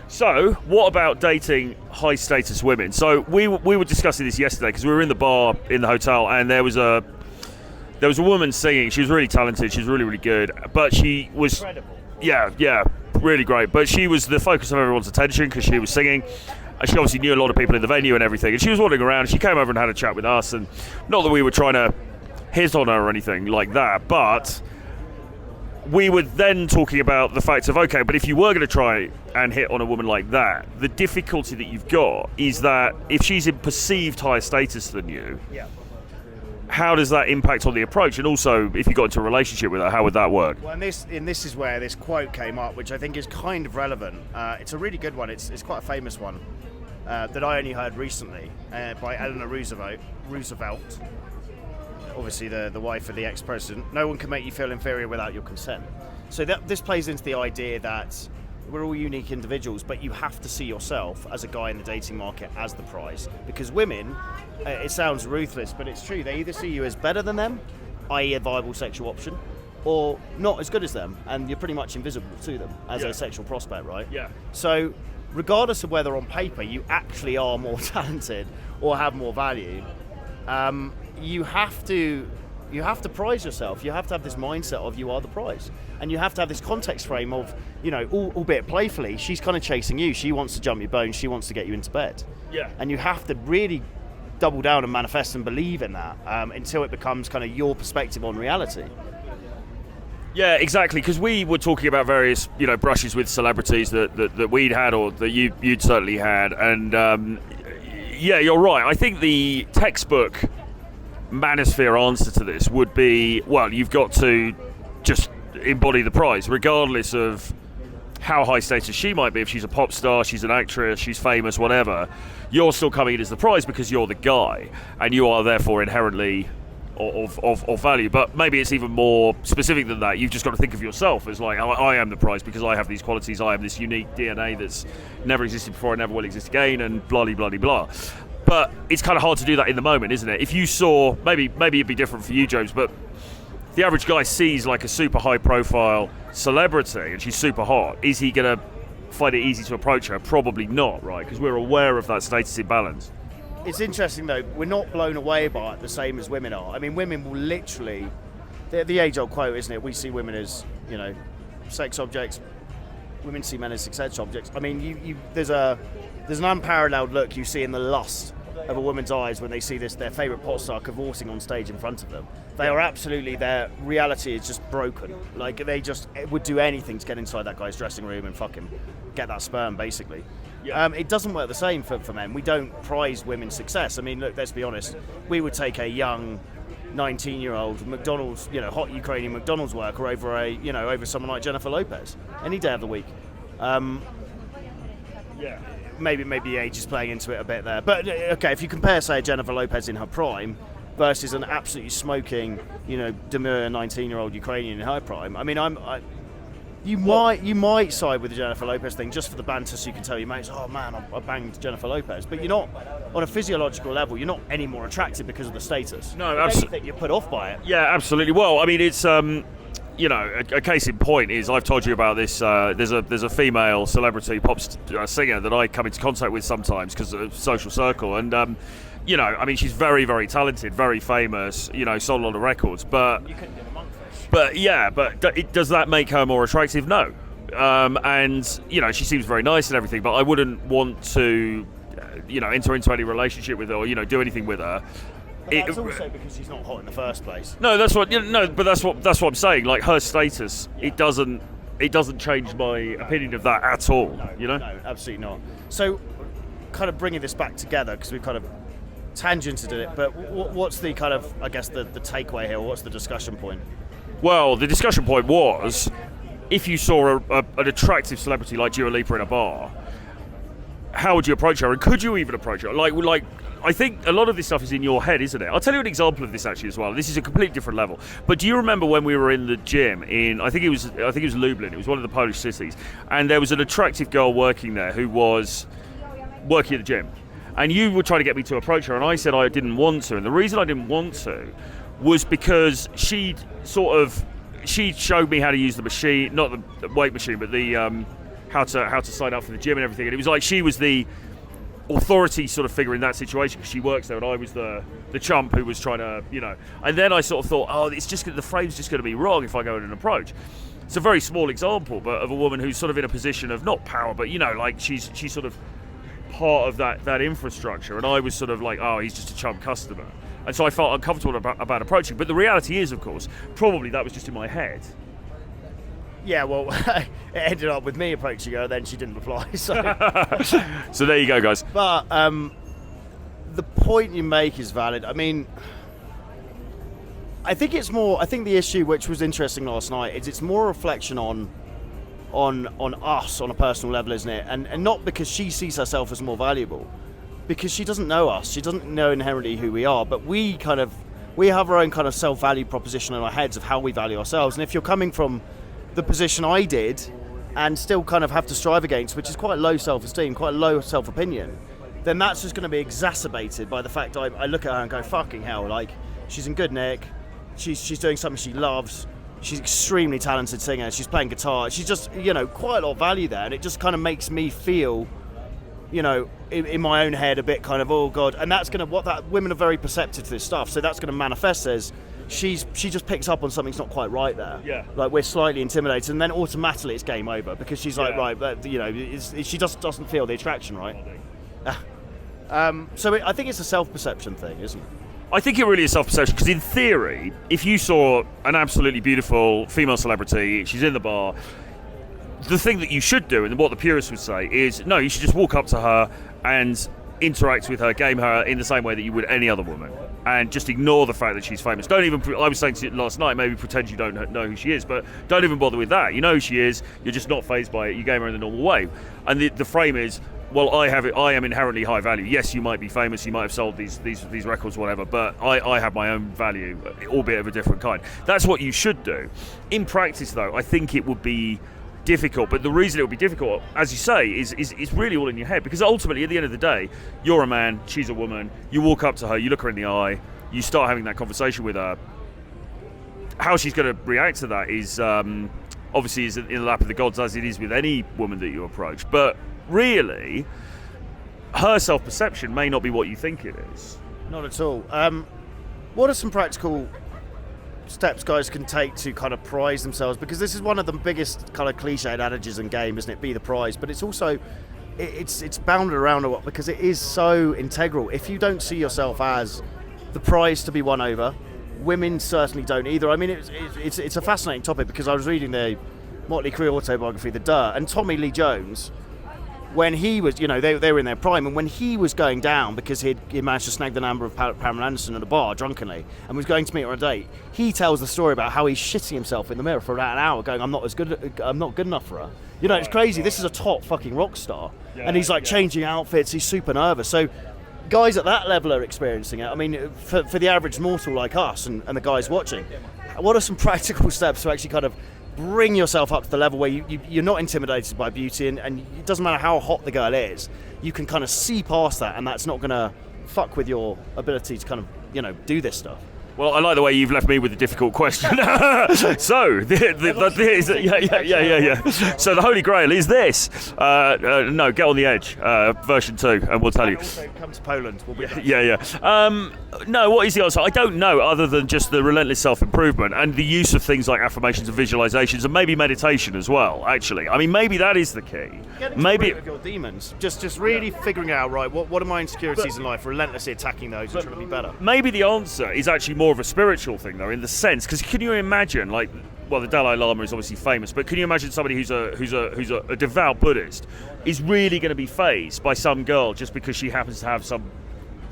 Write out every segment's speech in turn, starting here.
So, what about dating high-status women? So, we were discussing this yesterday because we were in the bar in the hotel, and there was a woman singing. She was really talented. She was really, really good, but she was Incredible. Yeah, really great. But she was the focus of everyone's attention because she was singing. And she obviously knew a lot of people in the venue and everything. And she was wandering around. She came over and had a chat with us, and not that we were trying to hit on her or anything like that, but we were then talking about the fact of, okay, but if you were going to try and hit on a woman like that, the difficulty that you've got is that if she's in perceived higher status than you, how does that impact on the approach? And also, if you got into a relationship with her, how would that work? Well, and this is where this quote came up, which I think is kind of relevant. It's a really good one. It's quite a famous one that I only heard recently by Eleanor Roosevelt. Obviously the wife of the ex-president. No one can make you feel inferior without your consent. So this plays into the idea that we're all unique individuals, but you have to see yourself as a guy in the dating market as the prize. Because women, it sounds ruthless, but it's true. They either see you as better than them, i.e. a viable sexual option, or not as good as them, and you're pretty much invisible to them as a sexual prospect, right? Yeah. So regardless of whether on paper you actually are more talented or have more value, you have to prize yourself. You have to have this mindset of you are the prize, and you have to have this context frame of, albeit playfully, she's kind of chasing you. She wants to jump your bones. She wants to get you into bed. Yeah. And you have to really double down and manifest and believe in that until it becomes kind of your perspective on reality. Yeah, exactly. Because we were talking about various, brushes with celebrities that we'd had, or that you'd certainly had, and yeah, you're right. I think the textbook manosphere answer to this would be, well, you've got to just embody the prize, regardless of how high status she might be. If she's a pop star, she's an actress, she's famous, whatever, you're still coming in as the prize because you're the guy, and you are therefore inherently of value. But maybe it's even more specific than that. You've just got to think of yourself as like, I am the prize because I have these qualities, I have this unique DNA that's never existed before and never will exist again, and blah blah blah blah. But it's kind of hard to do that in the moment, isn't it? If you saw, maybe it'd be different for you, James, but the average guy sees like a super high profile celebrity and she's super hot, is he going to find it easy to approach her? Probably not, right? Because we're aware of that status imbalance. It's interesting though, we're not blown away by it the same as women are. I mean, women will literally, the age-old quote, isn't it? We see women as, sex objects. Women see men as sex objects. I mean, there's an unparalleled look you see in the lust of a woman's eyes when they see their favourite pop star cavorting on stage in front of them. They are absolutely, their reality is just broken. Like, they just would do anything to get inside that guy's dressing room and fucking get that sperm, basically. Yeah. It doesn't work the same for men. We don't prize women's success. I mean, look, let's be honest. We would take a young 19-year-old McDonald's, hot Ukrainian McDonald's worker over over someone like Jennifer Lopez any day of the week. Yeah. Maybe age is playing into it a bit there. But okay, if you compare, say, Jennifer Lopez in her prime versus an absolutely smoking, demure 19-year-old Ukrainian in her prime, I mean, you might side with the Jennifer Lopez thing just for the banter, so you can tell your mates, oh man, I banged Jennifer Lopez. But you're not, on a physiological level, you're not any more attractive because of the status. No, absolutely. You're put off by it. Yeah, absolutely. Well, I mean, it's a case in point is I've told you about this. There's a female celebrity pop singer that I come into contact with sometimes because of social circle, and I mean, she's very, very talented, very famous. Sold a lot of records, but you couldn't get a monkfish. But does that make her more attractive? No. And she seems very nice and everything, but I wouldn't want to, enter into any relationship with her or do anything with her. But that's also because she's not hot in the first place. No, that's what. But that's what I'm saying. Like, her status, it doesn't change my opinion of that at all. No, absolutely not. So, kind of bringing this back together, because we've kind of tangented it. But what's the kind of, I guess, the takeaway here? What's the discussion point? Well, the discussion point was, if you saw an attractive celebrity like Dua Lipa in a bar, how would you approach her, and could you even approach her? Like. I think a lot of this stuff is in your head, isn't it? I'll tell you an example of this actually as well. This is a completely different level. But do you remember when we were in the gym in I think it was Lublin, it was one of the Polish cities, and there was an attractive girl working there who was working at the gym. And you were trying to get me to approach her, and I said I didn't want to. And the reason I didn't want to was because she showed me how to use the machine, not the weight machine, but the how to sign up for the gym and everything. And it was like she was the authority sort of figure in that situation because she works there, and I was the chump who was trying to, And then I sort of thought, oh, it's just the frame's just going to be wrong if I go in an approach. It's a very small example, but of a woman who's sort of in a position of not power, but like she's sort of part of that infrastructure, and I was sort of like, oh, he's just a chump customer, and so I felt uncomfortable about approaching. But the reality is, of course, probably that was just in my head. Yeah, well, it ended up with me approaching her, then she didn't reply. So, so there you go, guys. But the point you make is valid. I mean, I think the issue which was interesting last night is it's more a reflection on us on a personal level, isn't it? And not because she sees herself as more valuable, because she doesn't know us. She doesn't know inherently who we are, but we have our own kind of self-value proposition in our heads of how we value ourselves. And if you're coming from the position I did and still kind of have to strive against, which is quite low self-esteem, quite low self-opinion, then that's just going to be exacerbated by the fact I look at her and go, fucking hell, like, she's in good nick, she's doing something she loves, she's extremely talented singer, she's playing guitar, she's just, quite a lot of value there, and it just kind of makes me feel, in my own head a bit kind of, oh God, and that's going to, women are very perceptive to this stuff, so that's going to manifest as, she just picks up on something's not quite right there. Yeah. Like, we're slightly intimidated, and then automatically it's game over because she's like, right, but, she just doesn't feel the attraction, right? So I think it's a self-perception thing, isn't it? I think it really is self-perception, because in theory, if you saw an absolutely beautiful female celebrity, she's in the bar, the thing that you should do, and what the purists would say, is no, you should just walk up to her and interact with her, game her in the same way that you would any other woman, and just ignore the fact that she's famous. Don't even, I was saying to you last night, maybe pretend you don't know who she is, but don't even bother with that. You know who she is, you're just not fazed by it, you game her in the normal way. And the frame is, well, I am inherently high value. Yes, you might be famous, you might have sold these records, whatever, but I have my own value, albeit of a different kind. That's what you should do. In practice, though, I think it would be difficult, but the reason it would be difficult, as you say, is really all in your head, because ultimately, at the end of the day, you're a man, she's a woman, you walk up to her, you look her in the eye, you start having that conversation with her. How she's going to react to that is obviously is in the lap of the gods, as it is with any woman that you approach, but really, her self-perception may not be what you think it is. Not at all. What are some practical steps guys can take to kind of prize themselves? Because this is one of the biggest kind of cliched adages in game, isn't it? Be the prize. But it's also, it's bounded around a lot because it is so integral. If you don't see yourself as the prize to be won over, women certainly don't either. I mean, it's a fascinating topic because I was reading the Motley Crue autobiography, The Dirt, and Tommy Lee Jones, when he was, they were in their prime, and when he was going down because he managed to snag the number of Pamela Anderson at a bar drunkenly and was going to meet her on a date, he tells the story about how he's shitting himself in the mirror for about an hour, going, I'm not good enough for her. It's crazy. This is a top fucking rock star, and he's like changing outfits. He's super nervous. So guys at that level are experiencing it. I mean, for the average mortal like us and the guys watching, what are some practical steps to actually kind of bring yourself up to the level where you're not intimidated by beauty, and it doesn't matter how hot the girl is, you can kind of see past that, and that's not going to fuck with your ability to kind of, do this stuff? Well, I like the way you've left me with a difficult question. So, So the Holy Grail is this. No, Get on the Edge, version 2, and we'll tell you. Also, come to Poland. We'll be No, what is the answer? I don't know, other than just the relentless self-improvement and the use of things like affirmations and visualizations, and maybe meditation as well, actually. I mean, maybe that is the key. Getting to grips with your demons. Just really figuring out, right, what are my insecurities in life, relentlessly attacking those and trying to be better. Maybe the answer is actually more of a spiritual thing, though, in the sense, because can you imagine, like, well, the Dalai Lama is obviously famous, but can you imagine somebody who's a devout Buddhist is really going to be fazed by some girl just because she happens to have some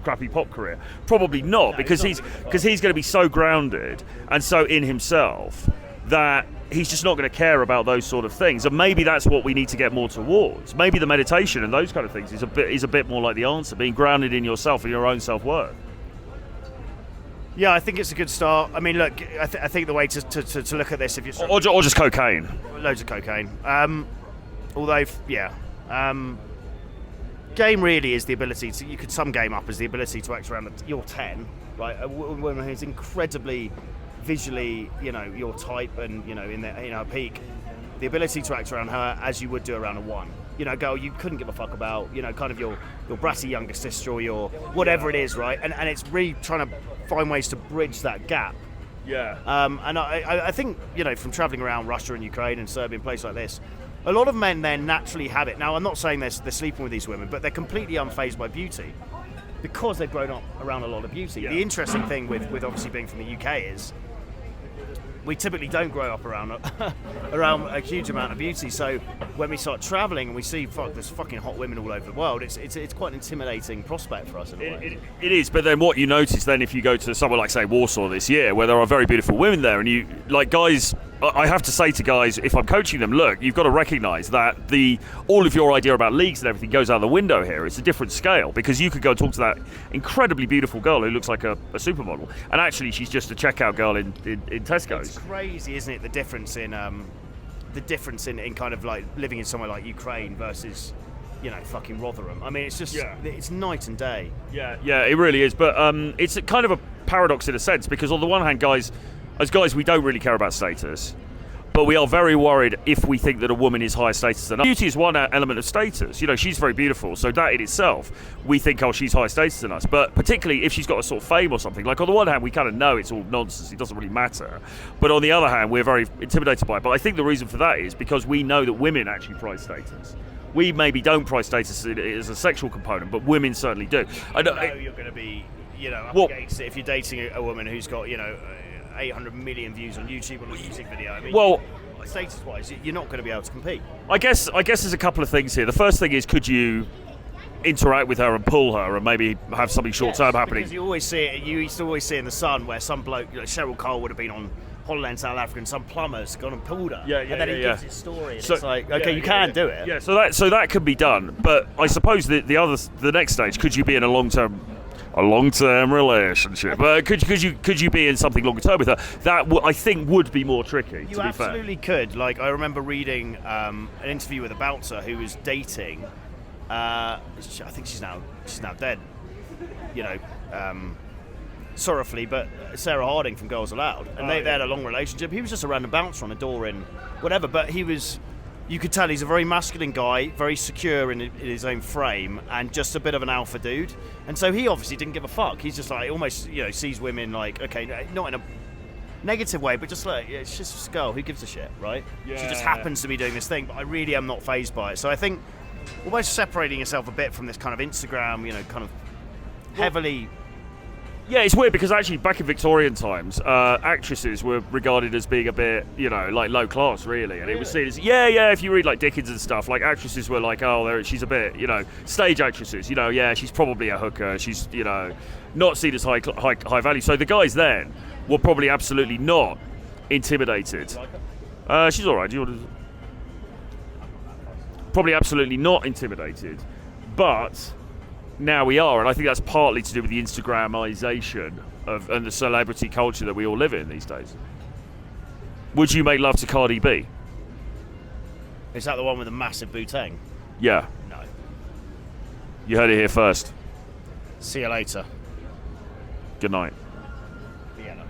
crappy pop career? Probably not, because he's going to be so grounded and so in himself that he's just not going to care about those sort of things. And maybe that's what we need to get more towards. Maybe the meditation and those kind of things is a bit more like the answer, being grounded in yourself and your own self-worth. Yeah, I think it's a good start. I mean, look, I think the way to look at this, if you're or just cocaine, loads of cocaine. Game really is the ability to. You could sum game up as the ability to act around your 10, right? A woman who's incredibly visually, your type, and in her peak, the ability to act around her as you would do around a one. You know, a girl you couldn't give a fuck about, you know, kind of your bratty younger sister or your whatever it is, right? And it's really trying to find ways to bridge that gap. Yeah. And I think, you know, from travelling around Russia and Ukraine and Serbia and places like this, a lot of men then naturally have it. Now, I'm not saying they're sleeping with these women, but they're completely unfazed by beauty because they've grown up around a lot of beauty. Yeah. The interesting thing with obviously being from the UK is we typically don't grow up around around a huge amount of beauty. So when we start travelling and we see there's fucking hot women all over the world, it's quite an intimidating prospect for us in a way. It is, but then what you notice then if you go to somewhere like, say, Warsaw this year, where there are very beautiful women there, and you, like, guys, I have to say to guys, if I'm coaching them, look, you've got to recognise that all of your idea about leagues and everything goes out the window here. It's a different scale, because you could go and talk to that incredibly beautiful girl who looks like a supermodel, and actually she's just a checkout girl in Tesco's. It's crazy, isn't it, the difference in kind of like living in somewhere like Ukraine versus, you know, fucking Rotherham. I mean, it's just it's night and day. Yeah, it really is. But it's a kind of a paradox in a sense, because on the one hand, guys, we don't really care about status, but we are very worried if we think that a woman is higher status than us. Beauty is one element of status. You know, she's very beautiful, so that in itself, we think, oh, she's higher status than us. But particularly if she's got a sort of fame or something, like on the one hand, we kind of know it's all nonsense, it doesn't really matter. But on the other hand, we're very intimidated by it. But I think the reason for that is because we know that women actually prize status. We maybe don't prize status as a sexual component, but women certainly do. I know you're going to be, you know, up against it if you're dating a woman who's got, you know, 800 million views on YouTube on a music video. I mean, well, status-wise, you're not going to be able to compete. I guess there's a couple of things here. The first thing is, could you interact with her and pull her and maybe have something short-term happening? Because you used to always see in The Sun where some bloke, you know, Cheryl Cole would have been on holiday in South Africa and some plumber's gone and pulled her. And then he gives his story. And it's like, okay, you can do it. Yeah, so that can be done. But I suppose the next stage, could you be in a long-term relationship? Could you be in something longer term with her? That I think would be more tricky. You absolutely could. Like, I remember reading an interview with a bouncer who was dating. I think she's now dead. You know, sorrowfully, but Sarah Harding from Girls Aloud, and they had a long relationship. He was just a random bouncer on a door in whatever, but he was. You could tell he's a very masculine guy, very secure in his own frame, and just a bit of an alpha dude. And so he obviously didn't give a fuck. He's just like, almost, you know, sees women like, okay, not in a negative way, but just like, it's just a girl, who gives a shit, right? Yeah. She just happens to be doing this thing, but I really am not fazed by it. So I think almost separating yourself a bit from this kind of Instagram, you know, kind of heavily... Yeah, it's weird because actually back in Victorian times, actresses were regarded as being a bit, you know, like low class, really. And it was seen as, if you read like Dickens and stuff, like actresses were like, oh, she's a bit, you know, stage actresses, you know, she's probably a hooker, she's, you know, not seen as high value. So the guys then were probably absolutely not intimidated. She's all right. Probably absolutely not intimidated, but... Now we are, and I think that's partly to do with the Instagramization and the celebrity culture that we all live in these days. Would you make love to Cardi B? Is that the one with the massive booteng? Yeah. No. You heard it here first. See you later. Good night. Vienna.